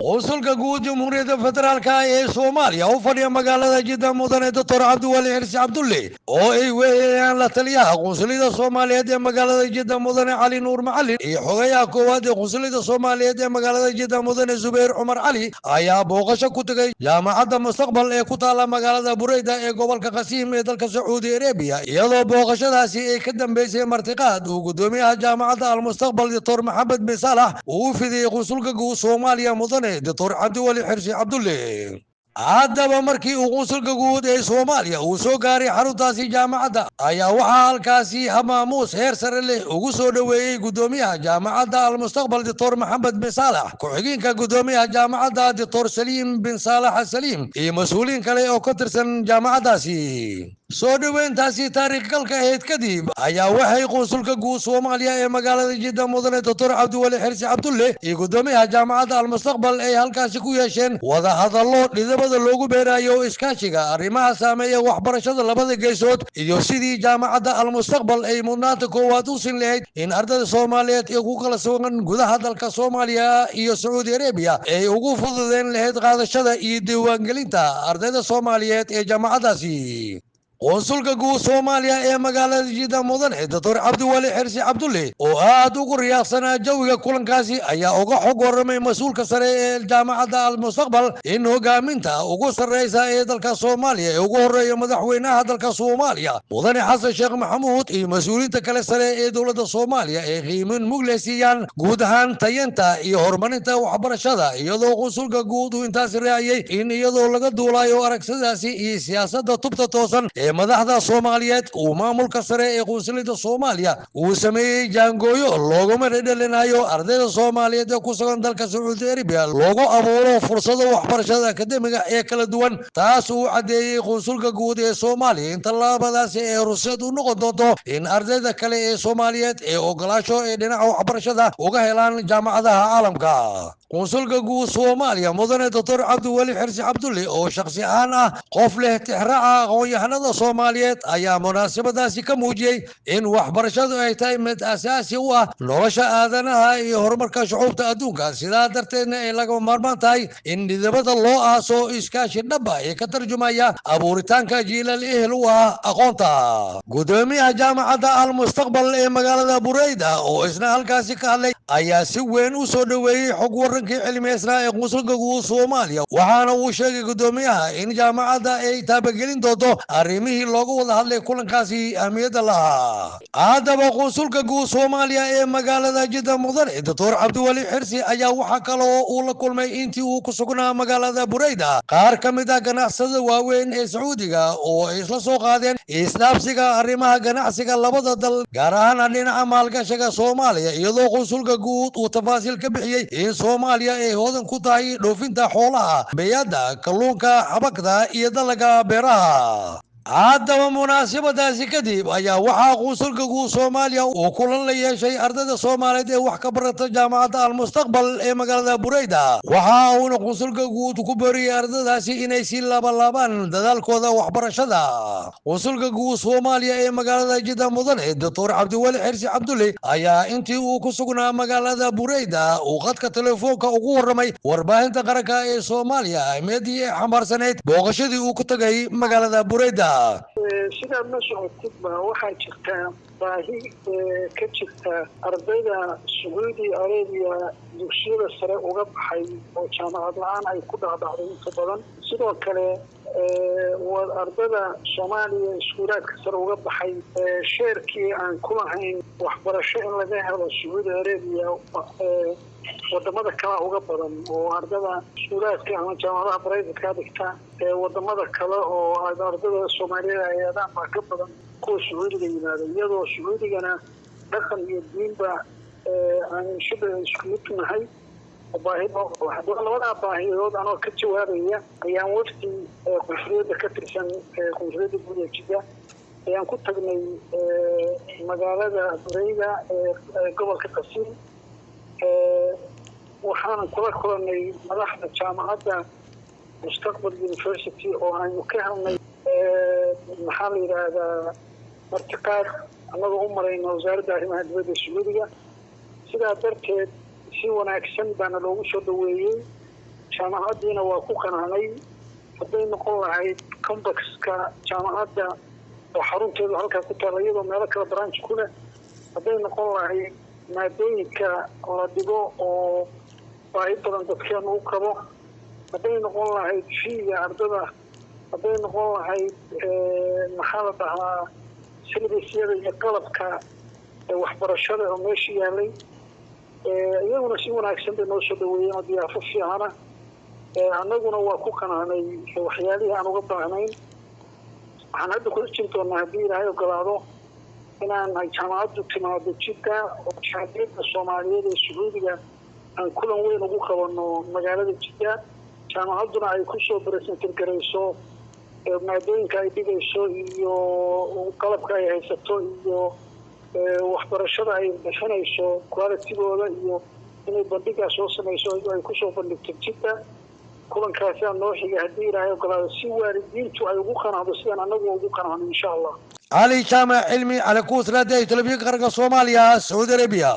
وصل جود جمهورية فدرالك ee Soomaaliya oo fadhiya magaalada Jidda mudane Dr. Cabdiwali Xirsi Cabdulle oo ay weeyaan la taliyaha qunsuliyadda Soomaaliyeed ee magaalada Jidda mudane Cali Nuur Macallin iyo xogayaha koowaad ee qunsuliyadda Soomaaliyeed ee magaalada Jidda mudane Zubayr Cumar Cali ayaa booqasho ku tagay jaamacadda mustaqbal ee ku taala magaalada Bureyda ee gobolka Qasiim ee dalka Sacuudi Arabiya iyadoo booqashadaasi ay ka dambeysay martiqaad uu gudoomiyaha jaamacadda al-mustaqbal Dr. Maxamed bin Salah uu fidiyay qunsulka guud Soomaaliya mudane Dr. Cabdiwali Xirsi Cabdulle haddaba markii uu qunsulka guud ee Soomaaliya uu soo gaaray xaruntaasi jaamacadda ayaa waxaa halkaasi hamaamuus heer sare leh ugu soo dhaweeyay gudoomiyaha jaamacadda al-mustaqbal Dr. Maxamed bin Salah ku-xigeenka gudoomiyaha jaamacadda Dr. Saliim bin Salah Saliim iyo mas'uuliyiin kale oo ka tirsan jaamacaddaasi soo dhaweyntaasi taariikhgalka ahayd kadib ayaa waxay qunsulka guud Soomaaliya ee magaalada Jidda mudane Dr. Cabdiwali Xirsi Cabdulle iyo gudoomiyaha jaamacadda al-mustaqbal ay halkaasi ku yeesheen wada hadallo dhidabada loogu beerayo iskaashiga arrimaha saameeya waxbarashada labada geesood iyo sidii jaamacadda al-mustaqbal ay mudnaanta koowaad u siin lahayd in ardayda Soomaaliyeed ee ku kala sugan gudaha dalka Soomaaliya iyo Sacuudi Arabiya ay ugu fududeen lahayd qaadashada iyo diiwaangelinta ardayda Soomaaliyeed ee jaamacaddaasi qunsulka guud Soomaaliya ee magaalada Jidda mudane Dr. Cabdiwali Xirsi Cabdulle oo aad ugu riyaaqsanaa jawiga kulankaasi ayaa uga xog waramay mas'uulka sare ee jaamacadda al-mustaqbal in hogaaminta ugu sareysa ee dalka Soomaaliya ee ugu horeeya madaxweynaha dalka Soomaaliya mudane Xasan Sheekh Maxamuud iyo mas'uuliyiinta kale sare ee dowladda Soomaaliya ee qiimin mugleysiyaan guud ahaan tayanta iyo horumarinta waxbarashada iyadoo qunsulka guud uu intaas raaciyay in iyadoo laga duulayo aragsadaasi iyo siyaasadda tubta toosan madaxda Soomaaliyeed uu maamulka sare ee qunsuliyadda Soomaaliya uu sameeyay jaangooyo looguma dhedhelinayo ardayda Soomaaliyeed ee ku sugan dalka Sacuudi Arabiya loogu abuuro fursado waxbarashada akademiga ee kala duwan taas uu cadeeyay qunsulka guud ee Soomaaliya in tallaabadaasi ay ruqsad u noqon doonto in ardayda kale ee Soomaaliyeed ee ogolaasho ee dhinaca waxbarashada uga helaan jaamacadaha caalamka qunsulka guud Soomaaliya mudane Dr. Cabdiwali Xirsi Cabdulle oo shakhsi ahaan ah qof leh tixraaca aqoon-yahanada Soomaaliyeed ayaa munaasabadaasi ka muujiyay in waxbarashadu ay tahay mid asaasi u ah nolosha aadanaha iyo horumarka shucuubta adduunka sidaa darteedna ay lagama maarmaan tahay in dhidabada loo aaso iskaashi dhaba ee ka tarjumaya abuuritaanka jiilal ehel u ah aqoonta gudoomiyaha jaamacadda al-mustaqbal ee magaalada Bureyda oo isna halkaasi ka hadlay ayaa si weyn u soo dhaweeyay xog warankii cilmiyeysnaa ee qunsulka guud Soomaaliya waxaana uu sheegay gudoomiyaha in jaamacadda ay taabagelin doonto arrimihii loogu wada hadlay kulankaasi ahmiyadda lahaa haddaba qunsulka guud Soomaaliya ee magaalada Jidda mudane Dr. Cabdiwali Xirsi ayaa waxaa kaloo uu la kulmay intii uu ku sugnaa magaalada Bureyda qaar ka mid ah ganacsada waaweyn ee Sacuudiga oo ay isla soo qaadeen isdhaafsiga arrimaha ganacsiga labada dal gaar ahaan dhinaca maalgashiga Soomaaliya iyadoo qunsulka guud uu tafaasiil ka bixiyay in Soomaaliya ay hodan ku tahay dhoofinta xoolaha beeyada kalluunka xabagta iyo dalaga beeraha haddaba munaasabadaasi kadib ayaa waxaa qunsulka guud Soomaaliya uu kulan la yeeshay ardayda Soomaaliyeed ee wax ka barata jaamacadda al-mustaqbal ee magaalada Bureyda waxa uuna qunsulka guud ku booriyay ardaydaasi inay si laabaan dadaalkooda waxbarashada qunsulka guud Soomaaliya ee magaalada Jidda mudane Dr. Cabdiwali Xirsi Cabdulle ayaa intii uu ku sugnaa magaalada Bureyda uu khadka telefoonka ugu waramay warbaahinta qaranka ee Soomaaliya ahmiyadii ay xambaarsaneyd booqashadii uu ku tagay magaalada Bureyda sidaad la socotidba waxaa jirta baahi ka jirta ardayda Sacuudi Arabiya dugsiyada sare uga baxay oo jaamacad la'aan ay ku dhacday inta badan sidoo kale ardayda Soomaaliya iskuulaadka sare uga baxay sheerkii aan ku lahayn waxbarasho in laga helo Sacuudi Arabiya wadamada kale uga badan oo ardayda iskuulaadka ama jaamacadaha private-ka dhigta wadamada kale oo ardayda Soomaaliyeed ay aadaan baa ka badan kuwa Sacuudiga yimaada iyadoo Sacuudigana dhaqan iyo diinba aan shida isku mid nahay labada baahiyood anoo ka jawaabaya ayaan wafdi qunsuliyadda ka tirsan qunsuliyadda guud ee Jidda ayaan ku tagnay magaalada Bureyda ee gobolka Qasiim waxaan kula kulanay madaxda jaamacadda Mustaqbal University oo aanu ka helnay maxaa la yiraahdaa martiqaad anagoo u marayna wasaaradda arrimaha dibadda Sacuudiga sidaa darteed si wanaagsan baana loogu soo dhaweeyay jaamacaddiina waa ku qanacnay hadday noqon lahayd combaxka jaamacadda oo xarunteedu halkaa ku taala iyadoo meelo kala branch ku leh hadday noqon lahayd maadooyinka la dhigo oo baahi badan dadkeenu u qabo hadday noqon lahayd fiiga ardada hadday noqon lahayd maxaa la dhahaa silbisyada iyo qalabka waxbarashada oo meesha yaalay iyaguna si wanaagsan bay noo soo dhaweeyeen oo diyaafo fiicana annaguna waa ku qanacnay waxyaalihii aan uga baahnayn waxaan hadda kula jiri doonaa haddii ilaahay ogolaado inaan jaamacaddu timaado jidda oo jaamacadda soomaaliyeed ee sacuudiga aan kulan weyn ugu qabano magaalada jidda jaamacadduna ay kusoo baresentar garayso maadooyinka ay dhigayso iyo qalabka ay haysato iyo waxbarashada ay bixinayso qualitigooda iyo inay bandhigaa soo samayso ay kusoo bandhigto jidda kulankaasiaa noo xiga haddii ilaahay ogolaado si waalidiintu ay ugu qanacdo sidaan annagu ugu qanacno insha allah علي جامع علمي على كوث لا تلفزيون قرن صوماليا سعودي أرابيا.